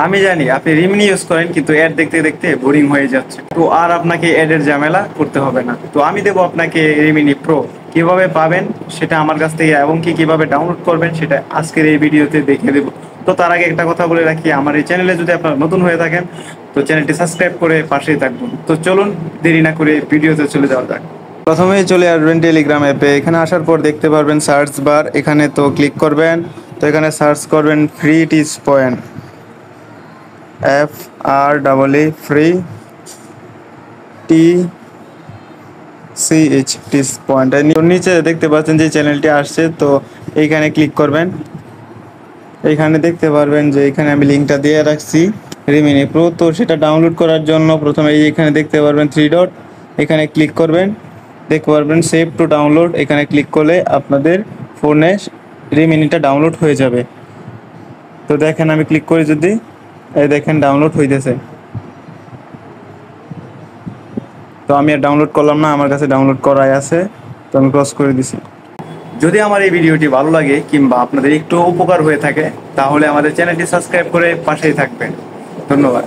আমি জানি আপনি রিমিনি ইউজ করেন, কিন্তু অ্যাড দেখতে দেখতে বোরিং হয়ে যাচ্ছে। তো আর আপনাকে অ্যাডের ঝামেলা করতে হবে না। তো আমি দেবো আপনাকে রিমিনি প্রো। কিভাবে পাবেন সেটা আমার কাছ থেকে, এবং কি কিভাবে ডাউনলোড করবেন সেটা আজকের এই ভিডিওতে দেখিয়ে দেবো। তো তার আগে একটা কথা বলে রাখি, আমার এই চ্যানেলে যদি আপনারা নতুন হয়ে থাকেন তো চ্যানেলটি সাবস্ক্রাইব করে পাশেই থাকবেন। তো চলুন দেরি না করে ভিডিওতে চলে যাওয়া যাক। প্রথমেই চলে আসবেন টেলিগ্রাম অ্যাপে। এখানে আসার পর দেখতে পারবেন সার্চ বার, এখানে তো ক্লিক করবেন। তো এখানে সার্চ করবেন free teach point, FREE free teach point. নিচে দেখতে পাচ্ছেন যে চ্যানেলটি আসছে, তো এইখানে ক্লিক করবেন। এইখানে দেখতে পারবেন যে এখানে আমি লিঙ্কটা দিয়ে রাখছি রিমিনি প্রো। তো সেটা ডাউনলোড করার জন্য প্রথমে এখানে দেখতে পারবেন থ্রি ডট, এখানে ক্লিক করবেন। দেখতে পারবেন সেভ টু ডাউনলোড, এখানে ক্লিক করলে আপনাদের ফোনে রিমিনিটা ডাউনলোড হয়ে যাবে। তো দেখেন আমি ক্লিক করি যদি, এই দেখেন ডাউনলোড হইতেছে। তো আমি আর ডাউনলোড করলাম না, আমার কাছে ডাউনলোড করাই আছে, তো আমি ক্রস করে দিছি। যদি আমার এই ভিডিওটি ভালো লাগে কিংবা আপনাদের একটু উপকার হয়ে থাকে তাহলে আমাদের চ্যানেলটি সাবস্ক্রাইব করে পাশেই থাকবেন। ধন্যবাদ।